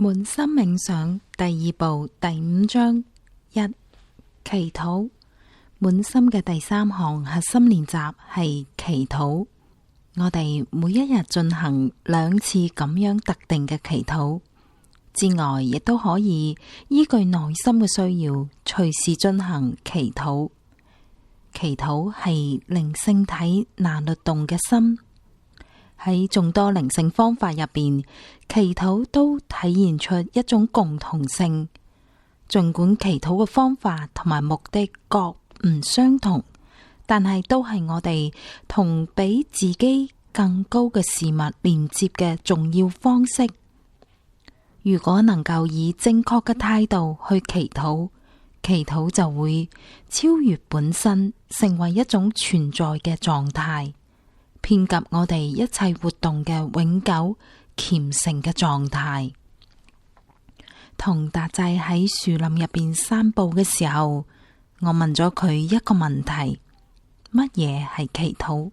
滿心冥想第二部第5章1祈禱。滿心嘅第3項核心練習係祈禱。我哋每一日進行2次咁樣特定嘅祈禱之外，亦都可以依據內心嘅需要隨時進行祈禱。祈禱係靈性體那律動嘅心。喺眾多靈性方法入邊，祈禱都體現出一種共同性。儘管祈禱嘅方法同埋目的各唔相同，但係都係我哋同比自己更高嘅事物連接嘅重要方式。如果能夠以正確嘅態度去祈禱，祈禱就會超越本身，成為一種存在嘅狀態，遍及我哋一切活動嘅永久虔誠嘅狀態。同達仔喺樹林入邊散步嘅時候，我問咗佢一個問題：乜嘢係祈禱？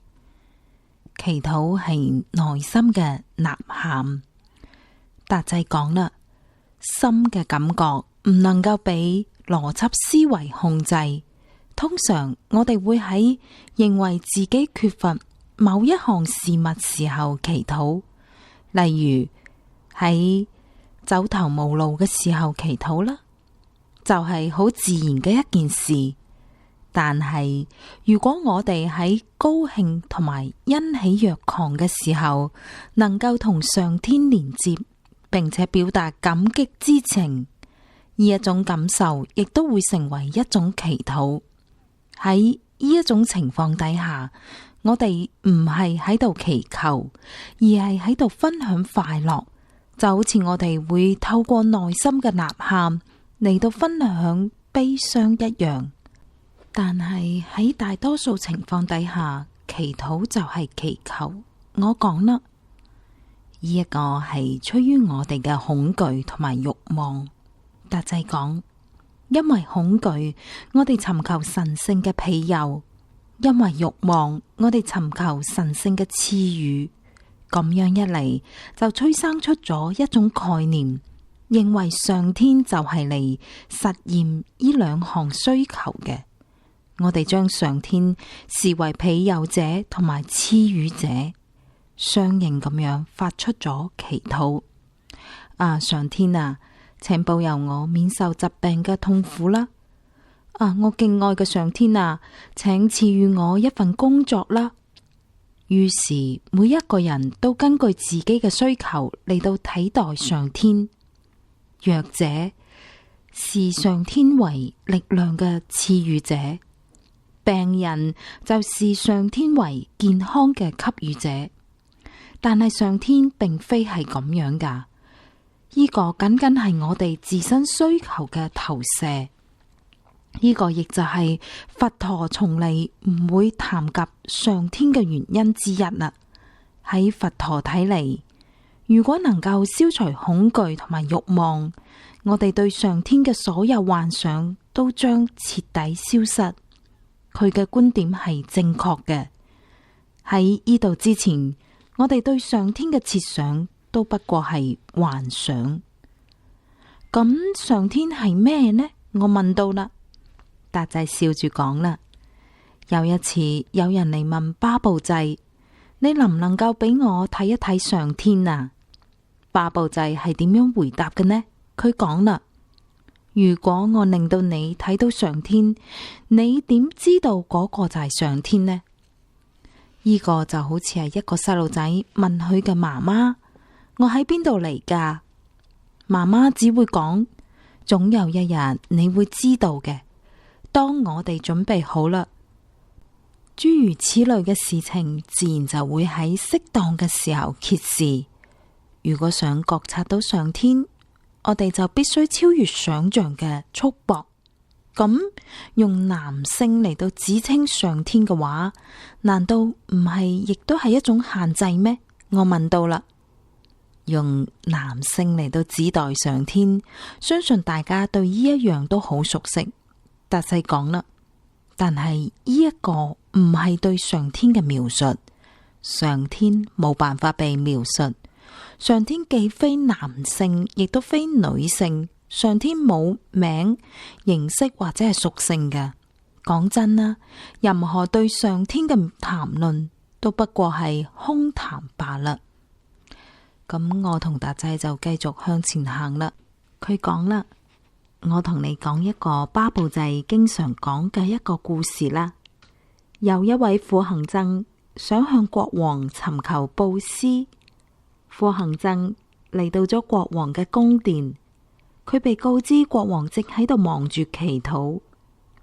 祈禱係內心嘅吶喊。達仔講啦，心嘅感覺唔能夠俾邏輯思維控制。通常我哋會喺認為自己缺乏某一項事物時候祈禱，例如喺走投無路嘅時候祈禱啦，就係好自然嘅一件事。但係如果我哋喺高興同埋欣喜若狂嘅時候，能夠同上天連接，並且表達感激之情，呢一種感受亦都會成為一種祈禱。喺呢一種情況底下，我哋唔係喺度祈求，而係喺度分享快樂，就好似我哋會透過內心嘅吶喊嚟到分享悲傷一樣。但係喺大多數情況底下，祈禱就係祈求。我講啦，呢一個係出於我哋嘅恐懼同埋慾望。達仔講，因為恐懼，我哋尋求神聖嘅庇佑。因為慾望，我哋尋求神聖嘅賜予，咁樣一嚟就催生出咗一種概念，認為上天就係嚟實現呢2項需求嘅。我哋將上天視為庇佑者同埋賜予者，相應咁樣發出咗祈禱。上天啊，請保佑我免受疾病嘅痛苦啦！我敬愛嘅上天啊，請賜予我一份工作啦。於是每一個人都根據自己嘅需求嚟到睇待上天。弱者視上天為力量嘅賜予者，病人就視上天為健康嘅給予者。但係上天並非係咁樣㗎，呢個僅僅係我哋自身需求嘅投射。呢個亦就係佛陀從嚟唔會談及上天嘅原因之一啦。喺佛陀睇嚟，如果能夠消除恐懼同埋慾望，我哋對上天嘅所有幻想都將徹底消失。佢嘅觀點係正確嘅。喺呢度之前，我哋對上天嘅設想都不過係幻想。咁上天係咩呢？我問到啦。達仔笑住講啦，有一次有人嚟問巴布仔，你能唔能夠俾我睇一睇上天啊？巴布仔係點樣回答嘅呢？佢講啦，如果我令到你睇到上天，你點知道嗰個就係上天呢？呢個就好似係一個細路仔問佢嘅媽媽，我喺邊度嚟㗎？媽媽只會講，總有一日你會知道嘅。當我哋準備好啦，諸如此類嘅事情，自然就會喺適當嘅時候揭示。如果想覺察到上天，我哋就必須超越想象嘅束縛。咁用男性嚟到指稱上天嘅話，難道唔係亦都係一種限制咩？我問到啦，用男性嚟到指代上天，相信大家對呢一樣都好熟悉。達仔講啦，但係呢一個唔係對上天嘅描述，上天冇辦法被描述，上天既非男性，亦都非女性，上天冇名、形式或者係屬性嘅。講真啦，任何對上天嘅談論都不過係空談罷啦。咁我同達仔就繼續向前行啦。佢講啦，我同你講一個巴布濟經常講嘅一個故事啦。有一位苦行僧想向國王尋求布施。苦行僧嚟到咗國王嘅宮殿，佢被告知國王正喺度忙住祈禱。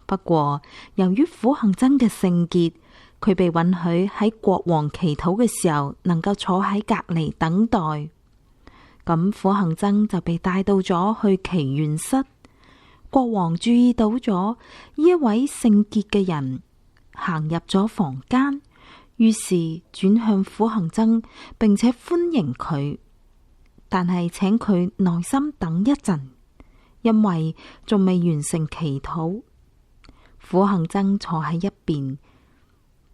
不過由於苦行僧嘅聖潔，佢被允許喺國王祈禱嘅時候能夠坐喺隔籬等待。咁苦行僧就被帶到咗去祈願室。國王注意到咗呢一位聖潔嘅人行入咗房間，於是轉向苦行僧，並且歡迎佢，但係請佢耐心等一陣，因為仲未完成祈禱。苦行僧坐喺一邊，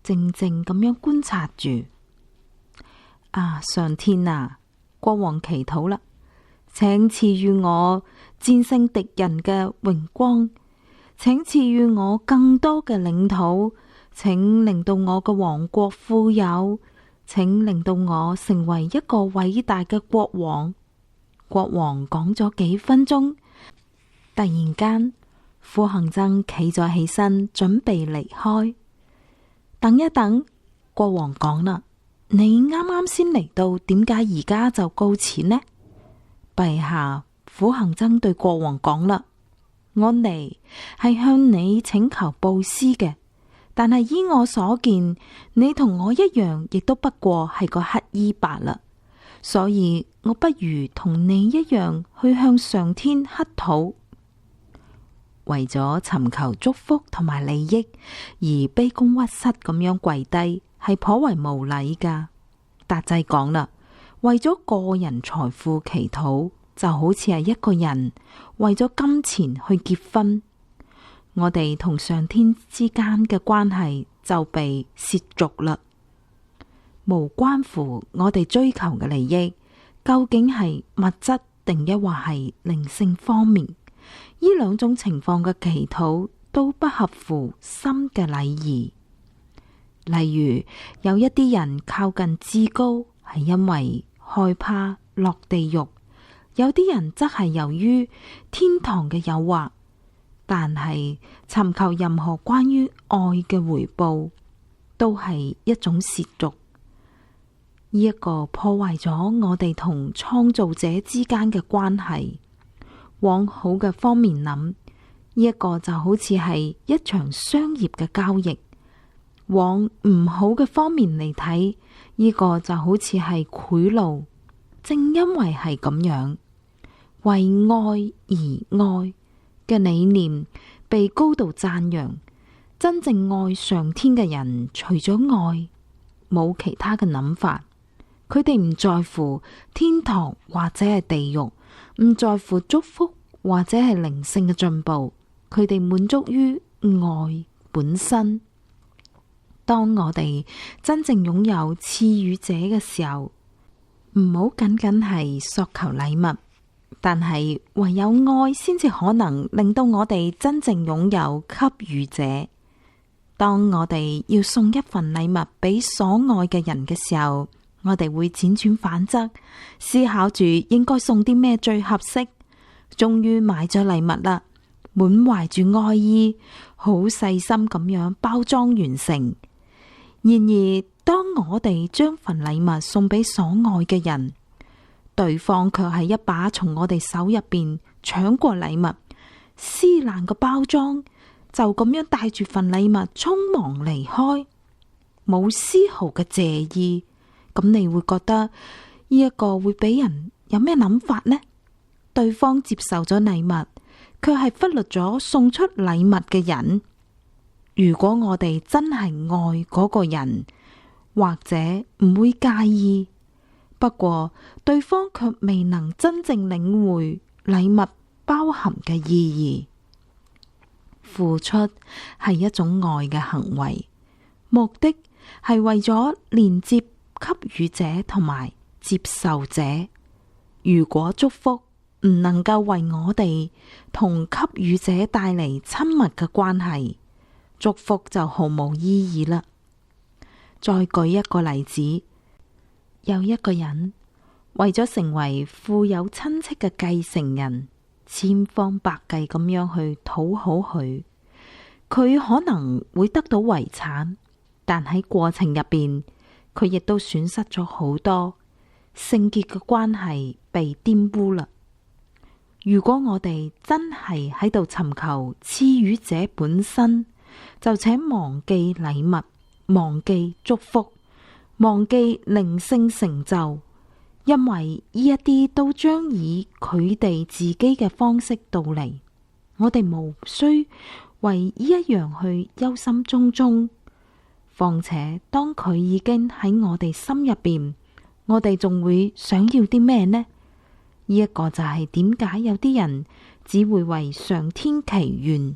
靜靜咁樣觀察住。啊，上天啊！國王祈禱啦，請賜予我戰勝敵人嘅榮光，請賜予我更多嘅領土，請令到我嘅王國富有，請令到我成為一個偉大嘅國王。國王講咗幾分鐘，突然間苦行僧企咗起身，準備離開。等一等，國王講啦，你啱啱先嚟到，點解而家就告辭呢？陛下，苦行僧對國王講啦，我嚟係向你請求布施嘅，但係依我所見，你同我一樣，亦都不過係個乞衣罷啦，所以我不如同你一樣去向上天乞討。為咗尋求祝福同埋利益而卑躬屈膝咁樣跪低，係頗為無禮噶。達濟講啦，為咗個人財富祈禱，就好似係一個人為咗金錢去結婚，我哋同上天之間嘅關係就被褻瀆啦。無關乎我哋追求嘅利益，究竟係物質定抑或係靈性方面？呢兩種情況嘅祈禱都不合乎心嘅禮儀。例如，有一啲人靠近至高係因為害怕落地獄，有啲人則係由於天堂嘅誘惑。但係尋求任何關於愛嘅回報，都係一種褻瀆。呢一個破壞咗我哋同創造者之間嘅關係。往好嘅方面諗，呢一個就好似係一場商業嘅交易；往唔好嘅方面嚟睇，呢個就好似係賄賂。正因為係咁樣，為愛而愛嘅理念被高度讚揚，真正愛上天嘅人，除咗愛，冇其他嘅諗法。佢哋唔在乎天堂或者係地獄，唔在乎祝福或者係靈性嘅進步，佢哋滿足於愛本身。當我哋真正擁有賜予者嘅時候，唔好僅僅係索求禮物，但係唯有愛先至可能令到我哋真正擁有給予者。當我哋要送一份禮物俾所愛嘅人嘅時候，我哋會輾轉反側，思考住應該送啲咩最合適。終於買咗禮物啦，滿懷住愛意，好細心咁樣包裝完成。然而，當我哋將份禮物送俾所愛嘅人，對方卻係一把從我哋手入邊搶過禮物，撕爛個包裝，就咁樣帶住份禮物匆忙離開，冇絲毫嘅謝意。咁你會覺得呢一個會俾人有咩諗法呢？對方接受咗禮物，卻係忽略咗送出禮物嘅人。如果我哋真係愛嗰個人，或者唔會介意，不過對方卻未能真正領會禮物包含嘅意義。付出係一種愛嘅行為，目的係為咗連接給予者同埋接受者。如果祝福唔能夠為我哋同給予者帶嚟親密嘅關係，祝福就毫無意義啦。再舉一個例子，有一個人為咗成為富有親戚嘅繼承人，千方百計咁樣去討好佢，佢可能會得到遺產，但喺過程入邊，佢亦都損失咗好多，聖潔嘅關係被玷污啦。如果我哋真係喺度尋求賜予者本身，就請忘記禮物，忘記祝福，忘記靈性成就，因為呢一啲都將以佢哋自己嘅方式到嚟，我哋無需為呢一樣去憂心忡忡。況且當佢已經喺我哋心入邊，我哋仲會想要啲咩呢？呢一個就係點解有啲人只會為上天祈願，